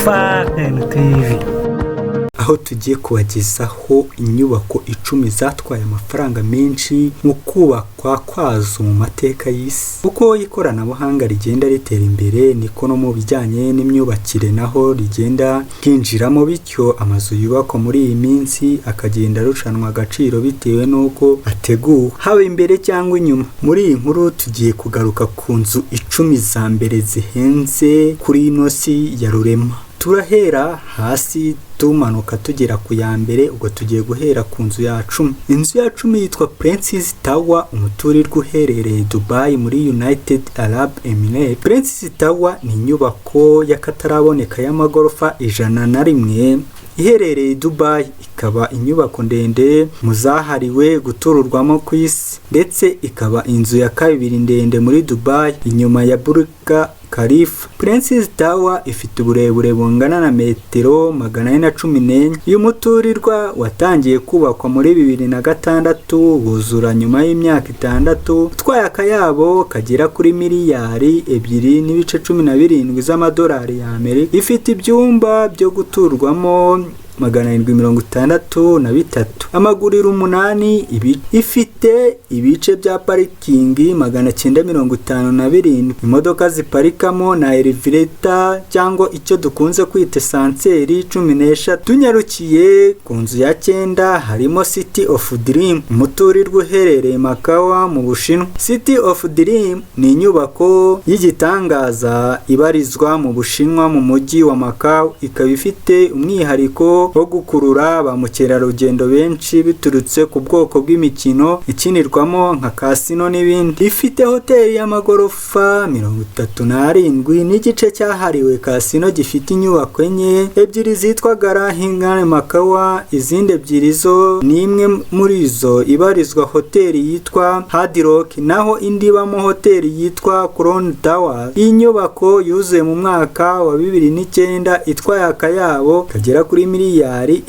FAN TV, aho tugiye kubagezaho inyubako 10 zatwaye amafaranga menshi mu kubakwa kwazo mu mateka y'isi. Uko ikoranabuhanga rigenda ritera imbere niko no mu bijyanye n'imyubakire naho rigenda hinjiramo, bityo amazu yubakwa muri iyi minsi akagenda arushanwa agaciro bitewe n'uko ateguwe, haba imbere cyangwa inyuma. Muri iyi nkuru tugiye kugaruka ku nzu 10 za mbere zihenze kuri ino si ya rurema. Turahera hasi tumanuka tugera ku ya mbere, ubwo tugiye guhera ku nzu ya 10. Inzu ya 10 yitwa Princess Tower, umuturirwa uherereye Dubai muri United Arab Emirates. Princess Tower ni inyubako y'akataraboneka y'amagorofa 101 iherereye Dubai, ikaba inyubako ndende mu zahariwe gutururwamo ku isi, ndetse ikaba inzu ya kabiri ndende muri Dubai inyuma ya Burj Khalifa. Princess Tower ifite uburebure bungana na metero 414. Uyu muturirwa watangiye kubakwa muri 2006, wuzura nyuma y'imyaka 6, utwaye akayabo kagera kuri miliyari 2.17 z'amadolari y'Amerika. Ifite ibyumba byo guturwamo 763, amaguriro 8, ifite ibice bya parikingi 957, imodoka ziparikamo na elevator cyangwa icyo dukunze kwita sanseri 14. Tunyarukiye ku nzu ya 9 harimo City of Dream, umuturirwa uherereye Macau mu Bushinwa. City of Dream ni inyubako y'igitangaza ibarizwa mu Bushinwa mu mujyi wa Macau, ikaba ifite umwihariko wo gukurura ba mukerarugendo benshi biturutse ku bwoko bw'imikino ikinirwamo nka casino n'ibindi. Ifite hoteli y'amagorofa 37 n'igice cyahariwe casino gifite inyubako enye, ebyiri zitwa Garahinga Macau, izindi ebyiri zo ni imwe muri zo ibarizwa hoteli yitwa Hard Rock, naho indi bamo hoteli yitwa Crown Tower. Iyi nyubako yuzuye mu mwaka wa 2009, itwaye akayabo kagera kuri miliyari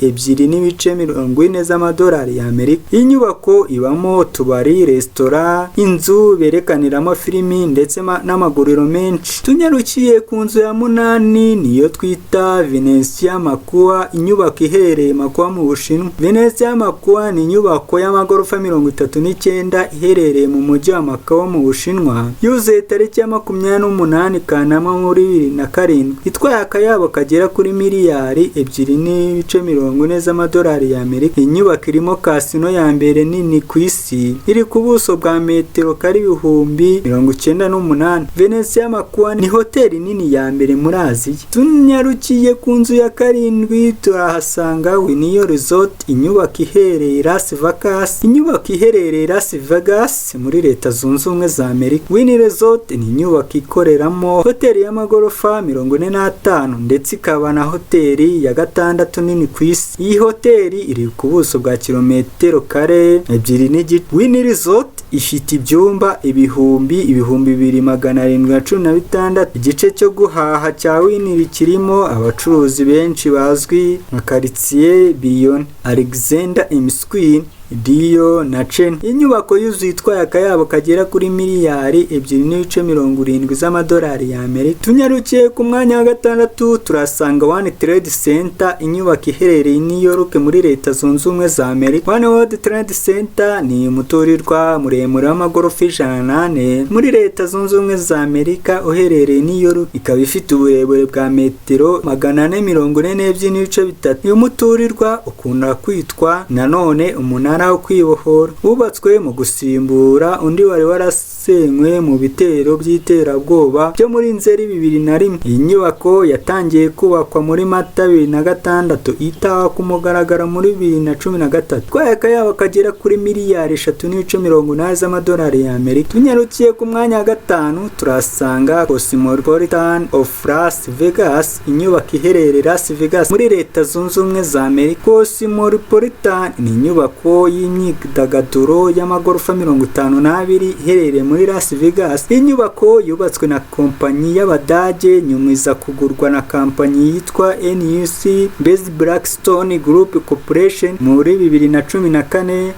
2.40 z'amadolari y'Amerika. Iyi nyubako ibamo utubari, resitora, inzu berekaniramo filimi ndetse n'amaguriro menshi. Tunyarukiye ku nzu ya 8 niyo twita Venezia Macau, inyubako iherereye Macau mu Bushinwa. Venezia Macau ni inyubako y'amagorofa 39 iherereye mu mujyi wa Macau mu Bushinwa, yuzuye tariki ya 28 Kanama muri 2007, itwaye akayabo kagera kuri miliyari 2.40 z'amadolari y'Amerika. Inyubako irimo casino ya mbere nini ku isi, iri ku buso bwa metero kari 98. Venezia Macau ni hoteli nini ya mbere muri Aziya. Tunyarukiye ku nzu ya 7 turahasanga Wynn Resort, inyubako iherereye Las Vegas. Inyubako iherereye Las Vegas muri Leta Zunze Ubumwe za Amerika. Wynn Resort ni inyubako ikoreramo hoteli y'amagorofa 45 ndetse ikaba na hoteli ya 6 nini ku isi. Iyi hoteli iri ku buso bwa kilometero kare 2.5. Wynn Resort ifite ibyumba 2,716. Igice cyo guhaha cya Wynn kirimo abacuruzi benshi bazwi nka Quartier Bion, Alexander M Square, Dio na Chen. Inyubako yuzuye itwaye akayabo kagera kuri miliyari 2.70 z'amadolari y'Amerika. Tunyarukiye ku mwanya wa 6 turasanga One Trade Center, inyubako iherereye New York muri Leta Zunze Ubumwe za Amerika. One World Trade Center ni umuturirwa muremure w'amagorofa 108 muri Leta Zunze Ubumwe za Amerika uherereye New York, ikaba ifite uburebure bwa metero 442.3. Uyu muturirwa ukunda kwitwa nanone umunara wo kwibohora, wubatswe mu gusimbura undi wari warasenywe mu bitero by'iterabwoba byo muri Nzeri 2001. Iyi nyubako yatangiye kubakwa muri Mata 2006, itaha ku mugaragaro muri 2013. Twaye akayabo kagera kuri miliyari 3.80 z'amadolari y'Amerika. Tunyarukiye ku mwanya wa 5 turasanga Cosmopolitan of Las Vegas, inyubako iherereye Las Vegas muri Leta Zunze Ubumwe za Amerika. Cosmopolitan ni inyubako y'imyidagaduro y'amagorofa 52 iherereye muri Las Vegas. Inyubako yubatswe na kompanyi y'Abadage, nyuma iza kugurwa na kompanyi yitwa NUC Based Blackstone Group Corporation muri 2014.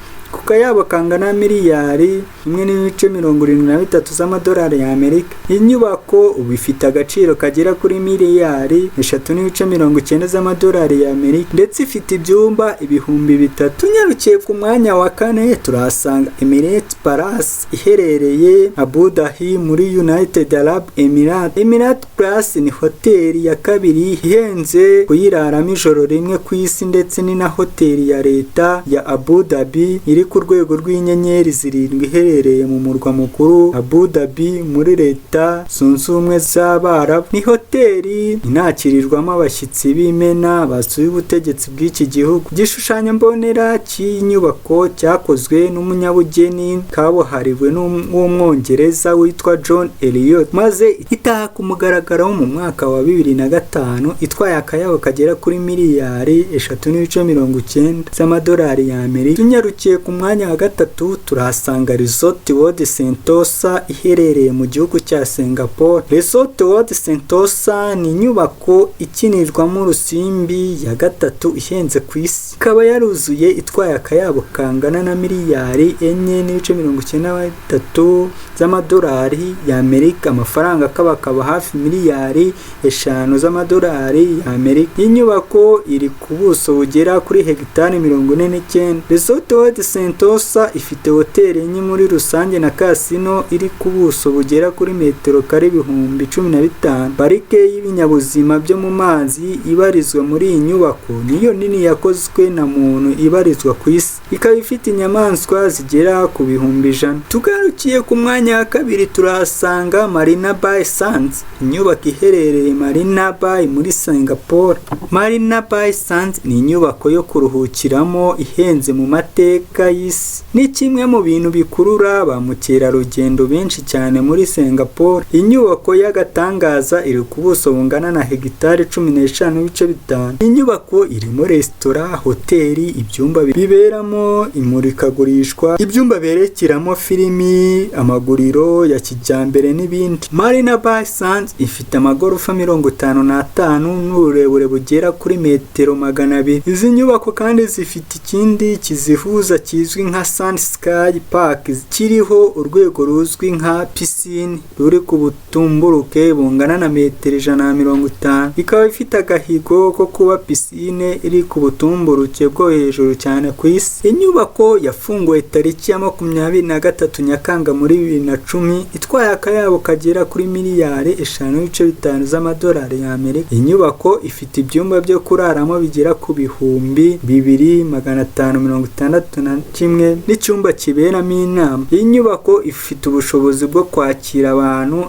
kayabo kangana miliyari 1.73 z'amadolari y'Amerika. Inyubako ubu ifite agaciro kagera kuri miliyari 3.90 z'amadolari y'Amerika ndetse ifite ibyumba 3,000. Tunyarukiye ku mwanya wa kane turahasanga Emirates Palace iherereye Abu Dhabi muri United Arab Emirates. Emirates Palace ni hoteli ya kabiri ihenze kuyiraramo ijoro rimwe ku isi ndetse ni na hoteli ya leta ya Abu Dhabi iri ku rwego rw'inyenyeri 7 iherereye mu murwa mukuru Abu Dhabi muri leta zunze ubumwe z'Abarabu. Ni hoteli inakirirwamo abashyitsi b'imena basuye ubutegetsi bw'iki gihugu. Igishushanyo mbonera cy'inyubako cyakozwe n'umunyabugeni kabuhariwe w'umwongereza witwa John Elliot maze itaha ku mugaragaro mu mwaka wa 2005 itwaye akayabo kagera kuri miliyari 3.90 z'amadolari y'Amerika. Tunyarukiye ku mwanya wa gatatu turahasanga Resort World Sentosa iherereye mu gihugu cya Singapore. Resort World Sentosa ni inyubako ikinirwamo urusimbi ya gatatu ihenze ku isi, ikaba yaruzuye itwaye akayabo kangana na miliyari 4.93 z'amadolari y'Amerika. Amafaranga akaba hafi miliyari 5 z'amadolari y'Amerika. Inyubako iri ku buso bugera kuri hegitari 49. Resort World Sentosa ifite hoteli enye muri rusange na kasino iri ku buso bugera kuri metero kare 15,000. Parike y'ibinyabuzima byo mu mazi ibarizwa muri iyi nyubako niyo nini yakozwe na muntu ibarizwa ku isi, ikaba ifite inyamaswa zigera ku 100,000. Tugarukiye ku mwanya wa kabiri turahasanga Marina Bay Sands, inyubako iherereye Marina Bay muri Singapore. Marina Bay Sands ni inyubako yo kuruhukiramo ihenze mu mateka y'isi. Ni kimwe mu bintu bikurura ba mukerarugendo benshi cyane muri Singapore. Inyubako y'agatangaza iri ku buso bungana na hegitari 15.5. Inyubako irimo resitora, hoteli, ibyumba biberamo imurikagurishwa, ibyumba berekeramo filimi, amaguriro ya kijyambere n'ibindi. Marina Bay Sands ifite amagorofa 55 n'uburebure bugera kuri metero 200. Izi nyubako kandi zifite ikindi kizihuza kizwi nka Sun Sky Park kiriho urwego ruzwi nka piscine ruri ku butumburuke bungana na metero 150. Ikaba ifite agahigo ko kuba piscine iri ku butumburuke bwo hejuru cyane ku isi. Inyubako yafunguwe tariki ya 23 Nyakanga muri 2010 itwaye akayabo kagera kuri miliyari 5.5 z'amadolari y'Amerika. Inyubako ifite ibyumba byo kuraramo bigera ku 2,561 n'icyumba kiberamo inama. Iyi nyubako ifite ubushobozi bwo kwakira abantu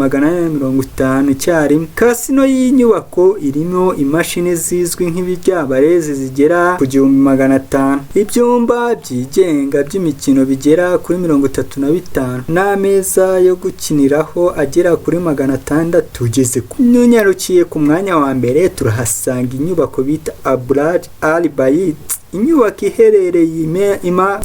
1,450 icyarimwe. Kasino y'inyubako irimo imashini zizwi nk'ibiryabarezi zigera ku 1,500, ibyumba byigenga by'imikino bigera kuri 35 n'ameza yo gukiniraho agera kuri 600. Tugeze kunyarukiye ku mwanya wa mbere turahasanga inyubako bita Abraj Al Bayt, inyubako iherereye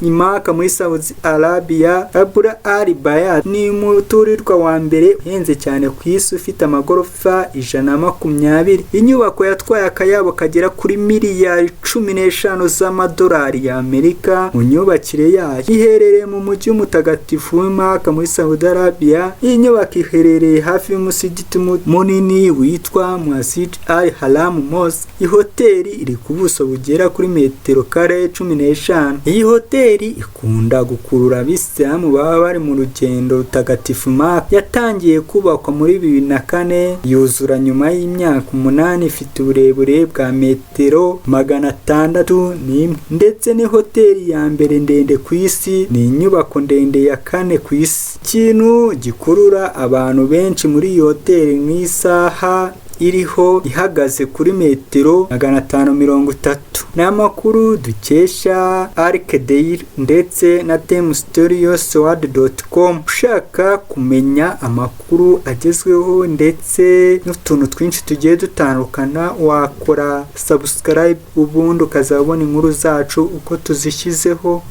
Imaka muri Saudi Arabia. Abraj Al Bayt ni umuturirwa wa mbere uhenze cyane ku isi ufite amagorofa 120. Inyubako yatwaye akayabo kagera kuri miliyari 15 z'amadolari y'Amerika mu nyubakire yayo. Iherereye mu mujyi mutagatifu w'Imaka muri Saudi Arabia. Iyi nyubako iherereye hafi y'umusigiti munini witwa Masjid Al Haram Mosque. Iyi hoteli iri ku buso bugera kuri metero kare 15. Iyi hoteli ikunda gukurura abisilamu baba bari mu rugendo rutagatifu Maka. Yatangiye kubakwa muri 2004 yuzura nyuma y'imyaka 8. Ifite uburebure bwa metero 601 ndetse ni hoteli ya mbere ndende ku isi. Ni inyubako ndende ya 4 ku isi. Ikintu gikurura abantu benshi muri iyi hoteli ni isaha iriho ihagaze kuri metero 530. Ni amakuru dukesha Arcadale ndetse na ThemeStoriosWorld.com. Ushaka kumenya amakuru agezweho ndetse n'utuntu twinshi tugiye dutandukana wakora subscribe ubundi ukazabona inkuru zacu uko tuzishyizeho.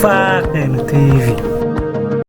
FAN TV.